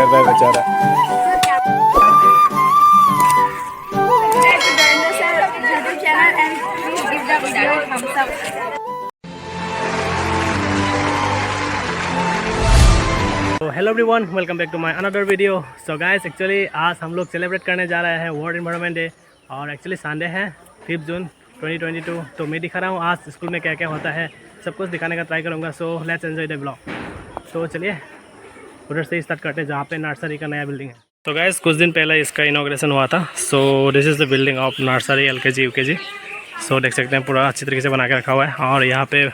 कर रहा है बेचारा। तो hello everyone, welcome back to my another video. So guys, actually आज हम लोग सेलिब्रेट करने जा रहे हैं वर्ल्ड एनवायरनमेंट डे और एक्चुअली संडे है 5 जून 2022। तो मैं दिखा रहा हूँ आज स्कूल में क्या क्या होता है, सब कुछ दिखाने का ट्राई करूँगा। So let's enjoy the blog. तो चलिए उधर से स्टार्ट करते हैं जहाँ पे नर्सरी का नया बिल्डिंग है। तो गाइस, कुछ दिन पहले इसका इनॉग्रेशन हुआ था। So this is the building of nursery LKG UKG। सो देख सकते हैं पूरा अच्छी तरीके से बना के रखा हुआ है और यहाँ पे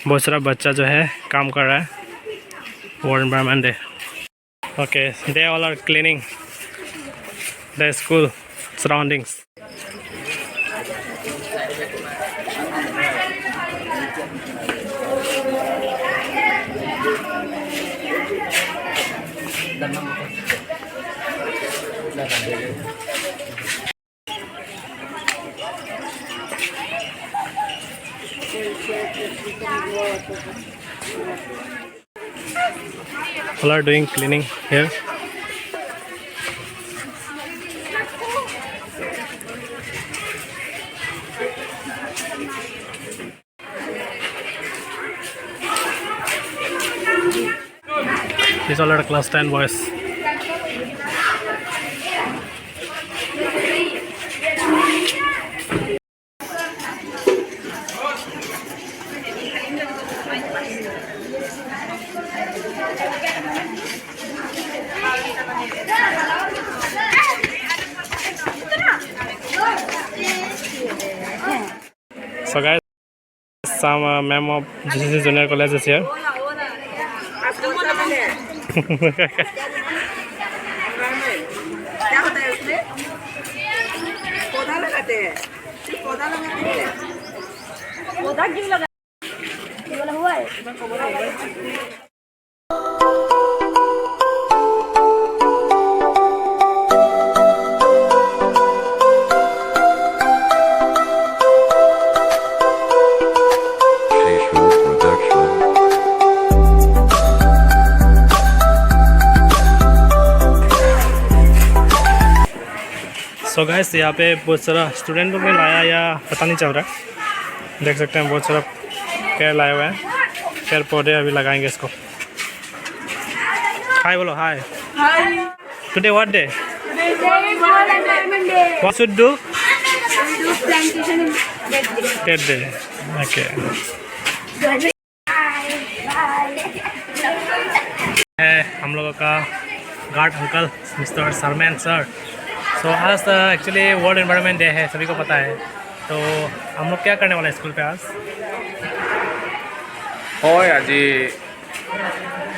बहुत सारा बच्चा जो है काम कर रहा है world environment day. Okay, they all are cleaning the school surroundings. All are doing cleaning here. These all are class 10 boys. So guys, some ma'am of GCC Junior College is here. So guys, यहाँ पे बहुत सारा student लोग ने लाया या पता नहीं चल रहा है। देख सकते हैं बहुत सारा पेड़ लाए हुए हैं, पेड़ पौधे अभी लगाएंगे इसको। हाय बोलो, hi. Today what day? What should do? Date day. Okay. है हम लोगों का गार्ड अंकल मिस्टर सरमैन सर। तो आज एक्चुअली वर्ल्ड एनवायरनमेंट डे है, सभी को पता है। तो हम लोग क्या करने वाले हैं स्कूल पे आज? হয় আজি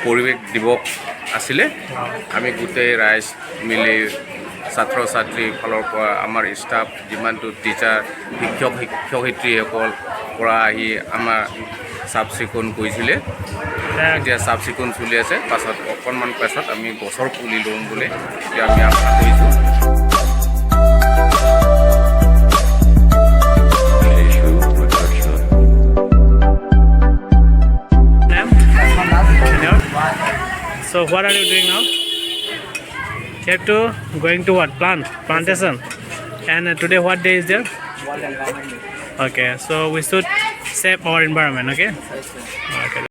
পৰিৱেশ দিৱস আছিলে। আমি গোটেই ৰাইজ মিলি ছাত্ৰ ছাত্ৰীৰ ফালৰ পৰা আমাৰ ষ্টাফ যিমানটো টিচাৰ শিক্ষক শিক্ষয়িত্ৰীসকল পৰা আহি আমাৰ চাফ চিকুণ কৰিছিলে। এতিয়া চাফ চিকুণ চলি আছে, পাছত অকণমান পাছত আমি গছৰ পুলি ল'ম বুলি এতিয়া আমি আশা কৰিছোঁ। So what are you doing now? You have to going to what? Plantation. And today what day is there? World Environment Day. Okay, so we should save our environment. Okay. Okay.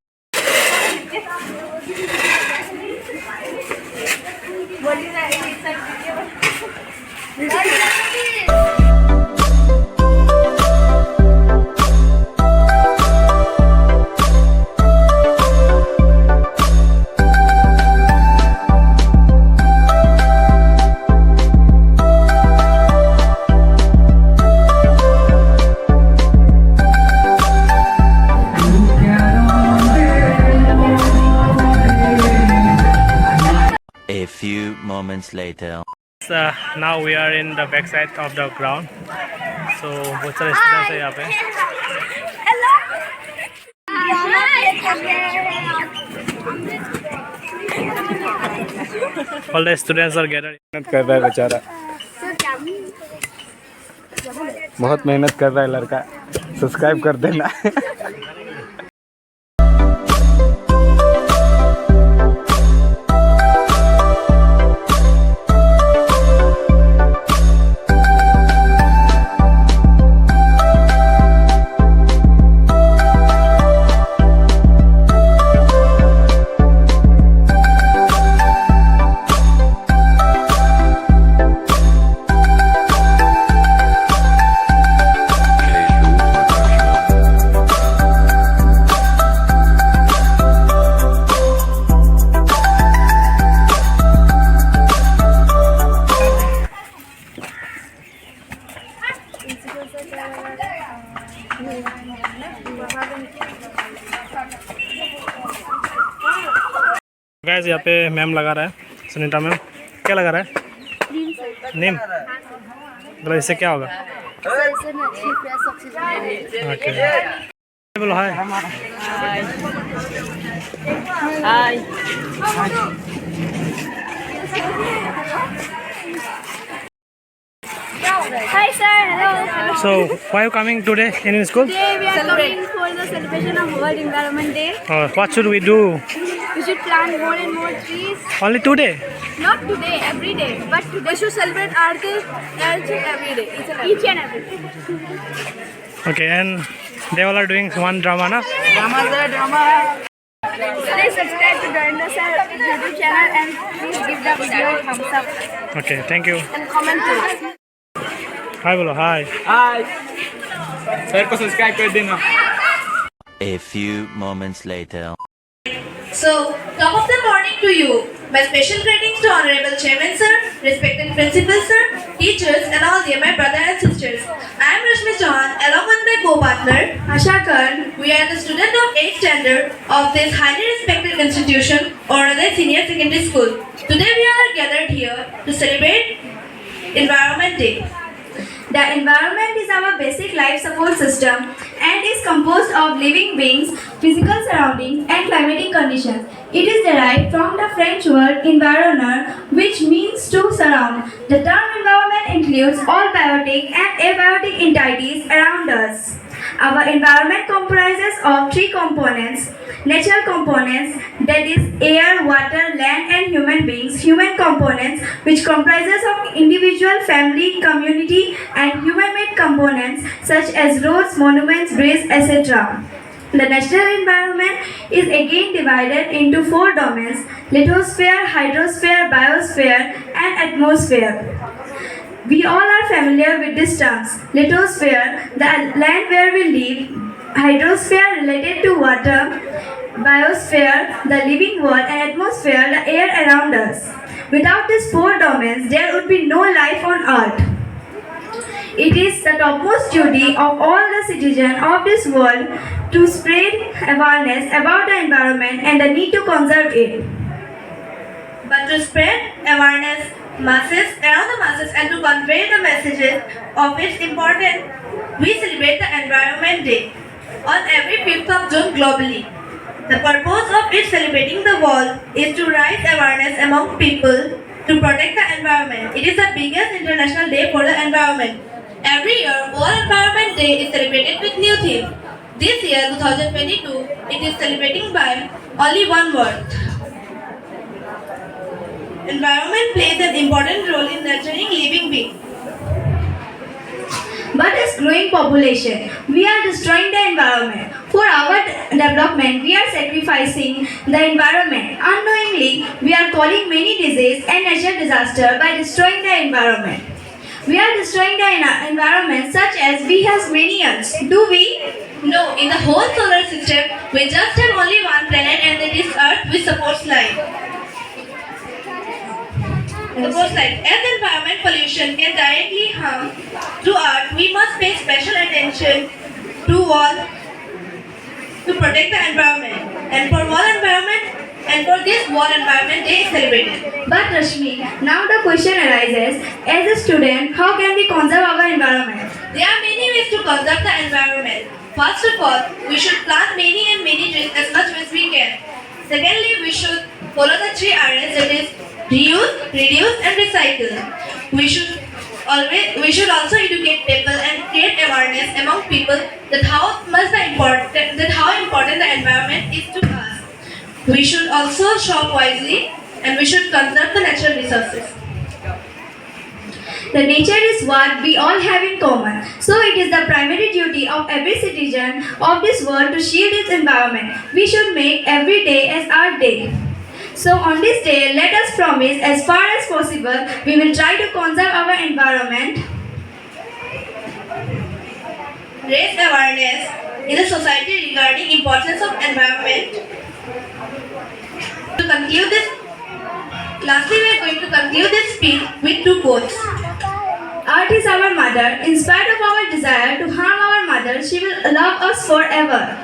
A few moments later. Now we are in the back side of the ground. So बहुत सारे students हैं यहाँ पे। All the students are gathered. मेहनत कर रहा है बेचारा, बहुत मेहनत कर रहा है लड़का। सब्सक्राइब कर देना। गाइस यहाँ पे मैम लगा रहा है, सुनीता मैम। क्या लगा रहा है? नीम। मतलब इससे क्या होगा? ओके, बोलो हाय। हाय। Hi sir, hello. So why are you coming today in school? Today we are coming for the celebration of World Environment Day. What should we do? We should plant more and more trees. Only today? Not today, every day. But today we should celebrate Earth every day. Each and every day. Okay, and they all are doing one drama, na? Please subscribe to Dorendra sir YouTube channel and please give the video a thumbs up Okay, thank you. and comment too. Hi, bolo hi. Hi sir को subscribe कर देना। A few moments later. So, top of the morning to you. My special greetings to Honorable Chairman Sir, respected Principal Sir, teachers and all dear my brother and sisters. I am Rashmi Chauhan along with my co-partner Asha Khan. We are the student of 8th standard of this highly respected institution, Dorendra Senior Secondary School. Today we are gathered here to celebrate Environment Day. The environment is our basic life support system and is composed of living beings, physical surroundings and climatic conditions. It is derived from the French word environner, which means to surround. The term environment includes all biotic and abiotic entities around us. Our environment comprises of three components. Natural components, that is air, water, land and human beings. Human components, which comprises of individual, family, community and human-made components such as roads, monuments, bridges, etc. The natural environment is again divided into four domains: lithosphere, hydrosphere, biosphere and atmosphere. We all are familiar with these terms. Lithosphere, the land where we live; hydrosphere, related to water; biosphere, the living world; and atmosphere, the air around us. Without these four domains, there would be no life on earth. It is the topmost duty of all the citizens of this world to spread awareness about the environment and the need to conserve it. But to spread awareness around the masses and to convey the messages of its importance, we celebrate the Environment Day on every 5th of June globally. The purpose of it celebrating the world is to raise awareness among people to protect the environment. It is the biggest international day for the environment. Every year, World Environment Day is celebrated with new theme. This year, 2022, it is celebrating by only one word. Environment plays an important role in nurturing living beings. But as growing population, we are destroying the environment. For our development, we are sacrificing the environment. Unknowingly, we are causing many diseases and natural disasters by destroying the environment. We are destroying the environment such as we have many earths. Do we? No, in the whole solar system, we just have only one planet and that is Earth which supports life. As environment pollution can directly harm to Earth, we must pay special attention to protect the environment. And for this World Environment Day is celebrated. But Rashmi, now the question arises, as a student, how can we conserve our environment? There are many ways to conserve the environment. First of all, we should plant many trees as much as we can. Secondly, we should follow the 3 R's, that is reuse, reduce and recycle. We should also educate people and create awareness among people that how important the environment is to us. We should also shop wisely and we should conserve the natural resources. The nature is what we all have in common. So it is the primary duty of every citizen of this world to shield its environment. We should make every day as our day. So on this day, let us promise as far as possible, we will try to conserve our environment. Raise awareness in the society regarding importance of environment. Lastly, we are going to conclude this speech with 2 quotes. Earth is our mother. In spite of our desire to harm our mother, she will love us forever.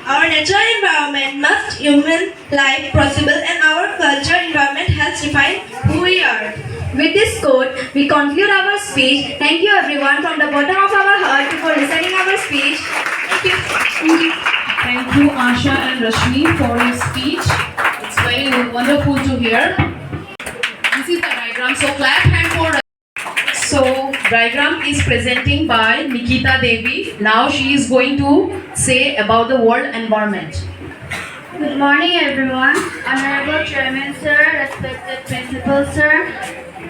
Our natural environment makes human life possible, and our cultural environment helps define who we are. With this quote, we conclude our speech. Thank you everyone from the bottom of our heart for listening our speech. Thank you. Thank you. Thank you, Asha and Rashmi, for your speech. It's very wonderful to hear. This is the diagram, so clap hand for. So, diagram is presenting by Nikita Devi. Now she is going to say about the world environment. Good morning everyone. Honorable Chairman Sir, respected Principal Sir,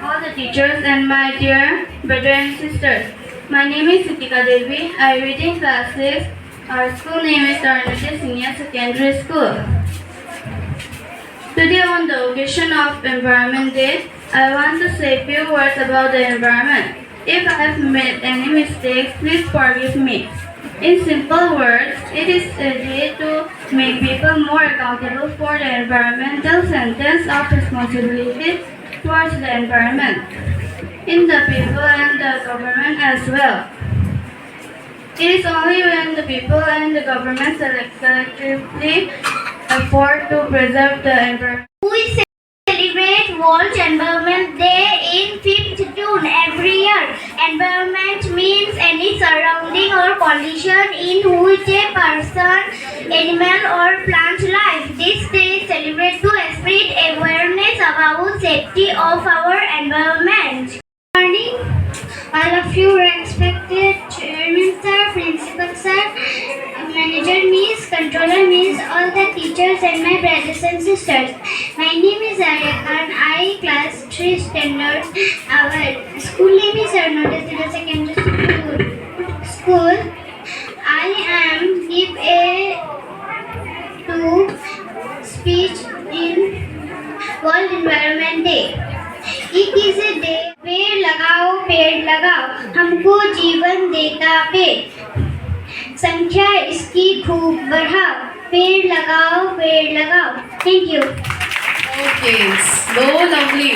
all the teachers and my dear brothers and sisters. My name is Nikita Devi. I read in class 6. Our school name is Dorendra Singha Secondary School. Today on the occasion of Environment Day, I want to say a few words about the environment. If I have made any mistakes, please forgive me. In simple words, it is a day to make people more accountable for the environmental sense of responsibility towards the environment, in the people and the government as well. It is only when the people and the government collectively effort to preserve the environment. We celebrate World Environment Day in 5th June every year. Environment means any surrounding or condition in which a person, animal or plant lives. This day is celebrated to spread awareness about safety of our environment. Good morning, all of you respected Chairman Sir, Principal Sir, Manager Miss, Controller Miss, all the teachers and my brothers and sisters. My name is Arya Khan. I class 3 standard. Our school name is Dorendra Secondary School. I am give a to speech in World Environment Day. It is a day पेड़ लगाओ हमको जीवन देता पेड़ संख्या इसकी खूब बढ़ाओ पेड़ लगाओ Thank you. Okay, so lovely.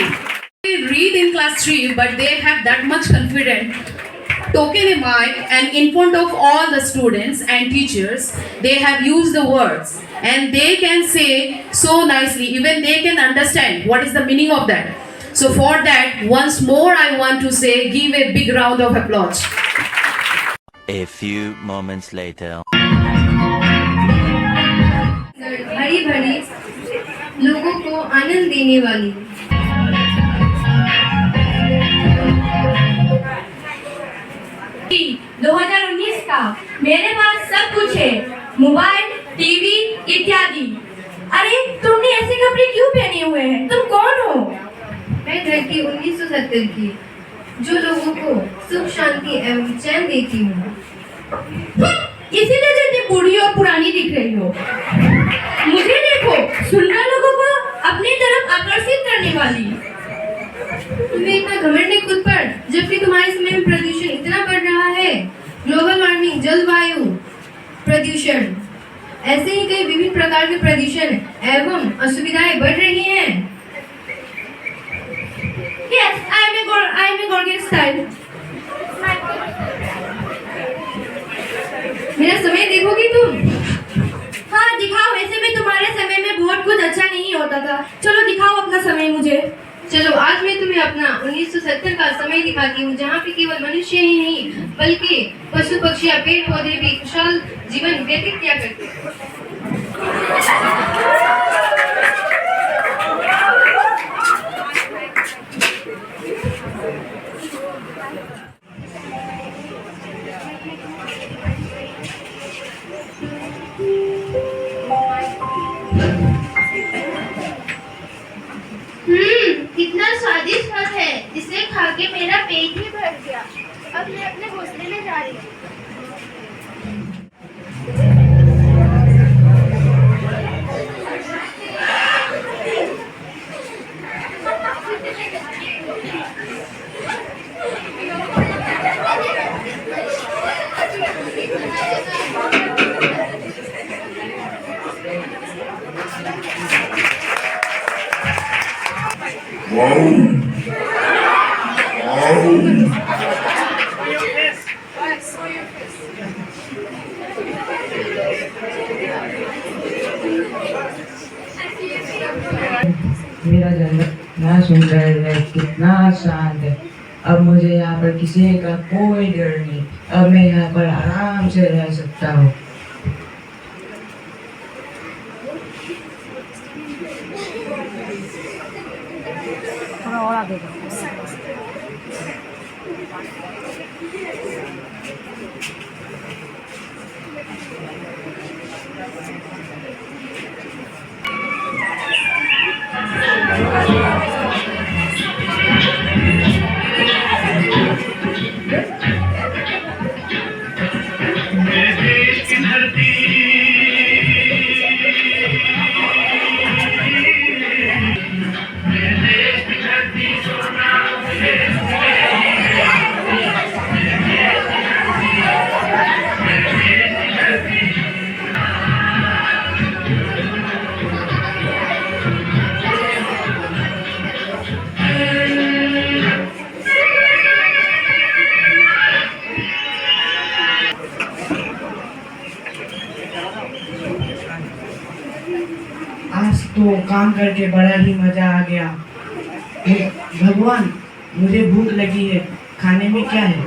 They read in class 3, but they have that much confidence. Taken a mic and in front of all the students and teachers, they have used the words and they can say so nicely, even they can understand what is the meaning of that. So for that, once more I want to say, give a big round of applause. A few moments later. हरी भरी लोगों को आनंद देने वाली 2019 का मेरे पास सब कुछ है, मोबाइल, टीवी इत्यादि। अरे तुमने ऐसे कपड़े क्यों पहने हुए हैं? तुम कौन हो? मैं धरती 1970 की, जो लोगों को सुख शांति एवं चैन देती हूँ। इसीलिए तो इतनी बूढ़ी और पुरानी दिख रही हो। मुझे देखो, सुंदर लोगों को अपनी तरफ आकर्षित करने वाली। तुम्हें इतना घमंड है खुद पर, जबकि तुम्हारे समय में प्रदूषण इतना बढ़ रहा है। ग्लोबल वार्मिंग, जलवायु प्रदूषण, ऐसे ही कई विभिन्न प्रकार के प्रदूषण एवं असुविधाएं बढ़ रही हैं। Yes, I am a Gorgon style. मेरा समय देखोगी तुम? हाँ दिखाओ, ऐसे में तुम्हारे समय में बहुत कुछ अच्छा नहीं होता था। चलो दिखाओ अपना समय मुझे। चलो आज मैं तुम्हें अपना 1970 का समय दिखाती हूँ, जहाँ पे केवल मनुष्य ही नहीं बल्कि पशु पक्षी पेड़ पौधे भी खुशहाल जीवन व्यतीत किया करते हैं। कितना स्वादिष्ट फल है, जिसे खा के मेरा पेट ही भर गया। अब मैं अपने घोंसले में जा रही हूँ। मेरा जन्म ना सुंदर है, कितना शांत है। अब मुझे यहाँ पर किसी का कोई डर नहीं। अब मैं यहाँ पर आराम से रह सकता हूँ। आज तो काम करके बड़ा ही मजा आ गया। भगवान, मुझे भूख लगी है, खाने में क्या है?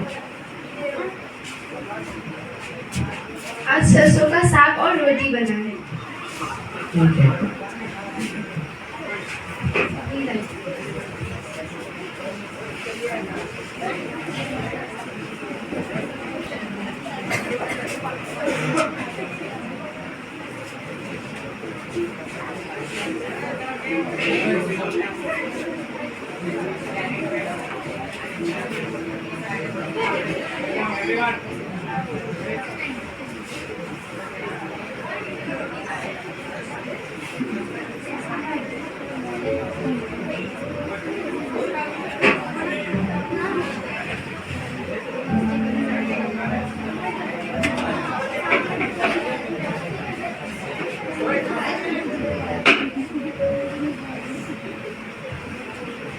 आज सरसों का साग और रोटी बना है। ठीक है।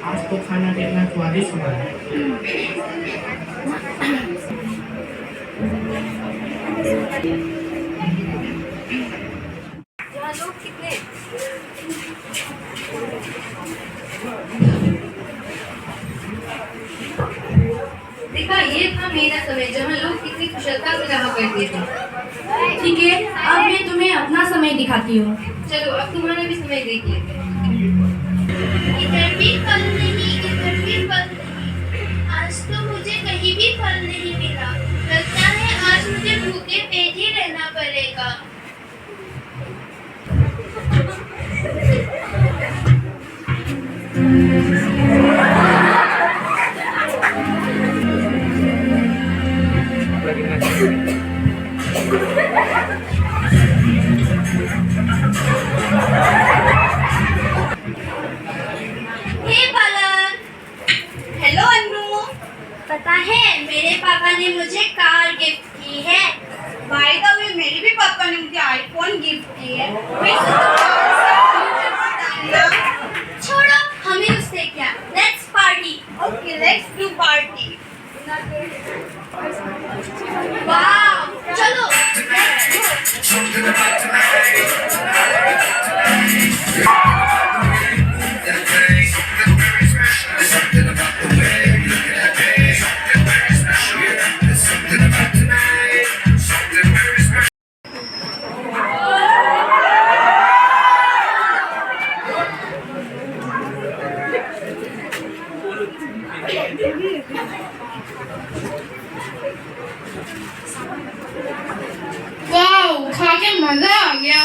आज तो खाना कितना स्वादिष्ट बना है। देखा, ये था मेरा समय जहाँ लोग कितनी कुशलता से रहा करते थे। ठीक है, अब मैं तुम्हें अपना समय दिखाती हूँ। चलो, अब तुम्हारा भी समय देख लेते हैं। इधर भी फल नहीं, इधर भी फल नहीं। आज तो मुझे कहीं भी फल नहीं मिला। लगता है आज मुझे भूखे पेट ही रहना पड़ेगा। हेलो अन्नू, पता है मेरे पापा ने मुझे कार गिफ्ट की है। बाय द वे मेरे भी पापा ने मुझे आईफोन गिफ्ट की है। छोड़ो, हमें उससे क्या। Let's party. Okay, let's do party. वाह, चलो लेट्स वाह, खा के मजा आ गया।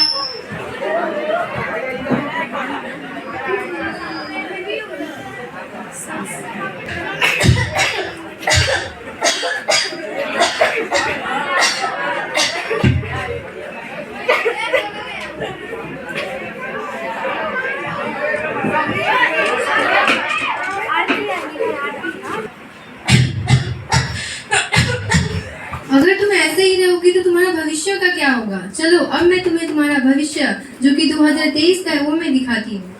अगर तुम ऐसे ही रहोगी तो तुम्हारा भविष्य का क्या होगा? चलो, अब मैं तुम्हें तुम्हारा भविष्य जो कि 2023 का है वो मैं दिखाती हूँ।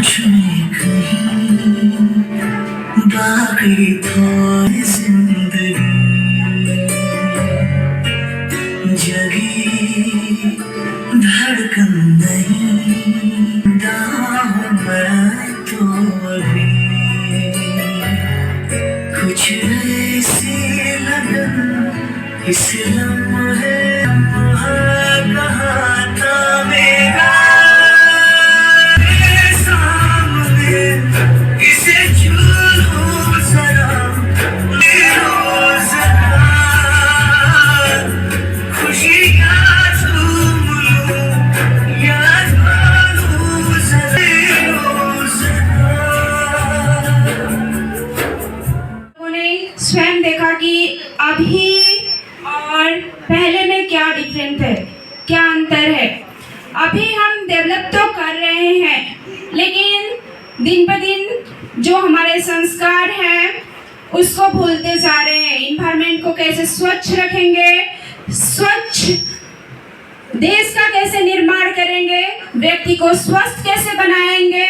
मुझ में कहीं बाकी थोड़ी जिंदगी जगी धड़कन नहीं दाहूं मैं तो अभी कुछ ऐसी लगन इस लम्हे कहा था मेरा सामने इसे छू लूं जरा रोज़ना खुशियाँ झूम लूं याद करूं जरा रोज़ना। उन्होंने स्वयं देखा कि अभी और पहले में क्या डिफरेंट है, क्या अंतर है। अभी हम डेवलप तो कर रहे हैं, लेकिन दिन ब दिन जो हमारे संस्कार हैं उसको भूलते जा रहे हैं। इन्वायरमेंट को कैसे स्वच्छ रखेंगे, स्वच्छ देश का कैसे निर्माण करेंगे, व्यक्ति को स्वस्थ कैसे बनाएंगे,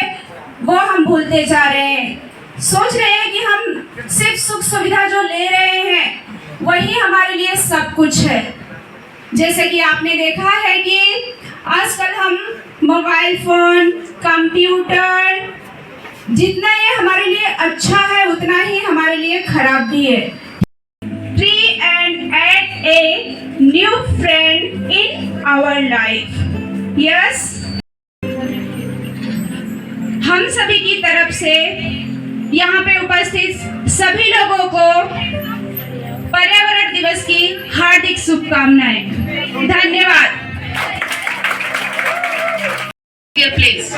वो हम भूलते जा रहे हैं। सोच रहे हैं कि हम सिर्फ सुख सुविधा जो ले रहे हैं वही हमारे लिए सब कुछ है। जैसे कि आपने देखा है कि आजकल हम मोबाइल फोन, कंप्यूटर, जितना ये हमारे लिए अच्छा है उतना ही हमारे लिए खराब भी है। Tree and add a new friend in our life. Yes. हम सभी की तरफ से यहाँ पे उपस्थित सभी लोगों को पर्यावरण दिवस की हार्दिक शुभकामनाएं। धन्यवाद। Please.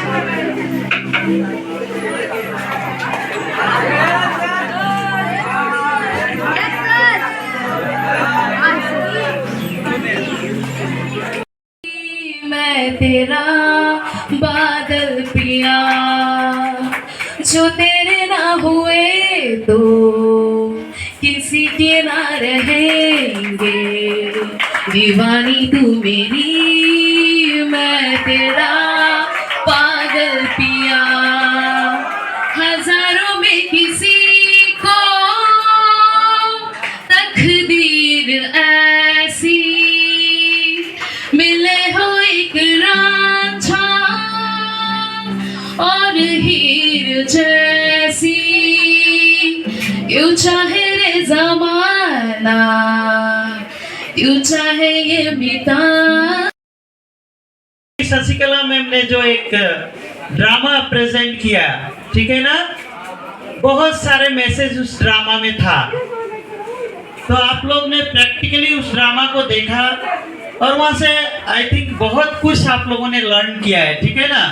मैं तेरा बादल पिया, जो तेरे ना हुए तो किसी के ना रहेंगे। दीवानी तू मेरी, मैं तेरा पागल पिया, हजारों में किसी को तकदीर ऐसी मिले हो एक रांझा और हीर जैसी। क्यों चाहे रे ज़माना, क्यों चाहे ये मिटा। शशिकला मैम ने जो एक ड्रामा प्रेजेंट किया, ठीक है ना, बहुत सारे मैसेज उस ड्रामा में था। तो आप लोग ने प्रैक्टिकली उस ड्रामा को देखा और वहाँ से आई थिंक बहुत कुछ आप लोगों ने लर्न किया है, ठीक है ना।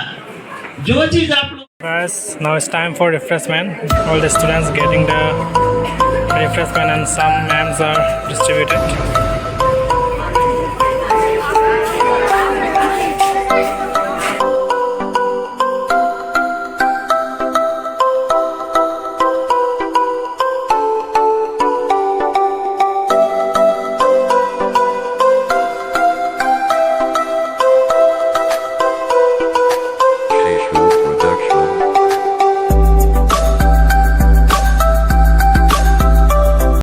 जो चीज़ आप लोग Guys, now it's time for refreshment. All the students getting the refreshment and some ma'ams are distributed.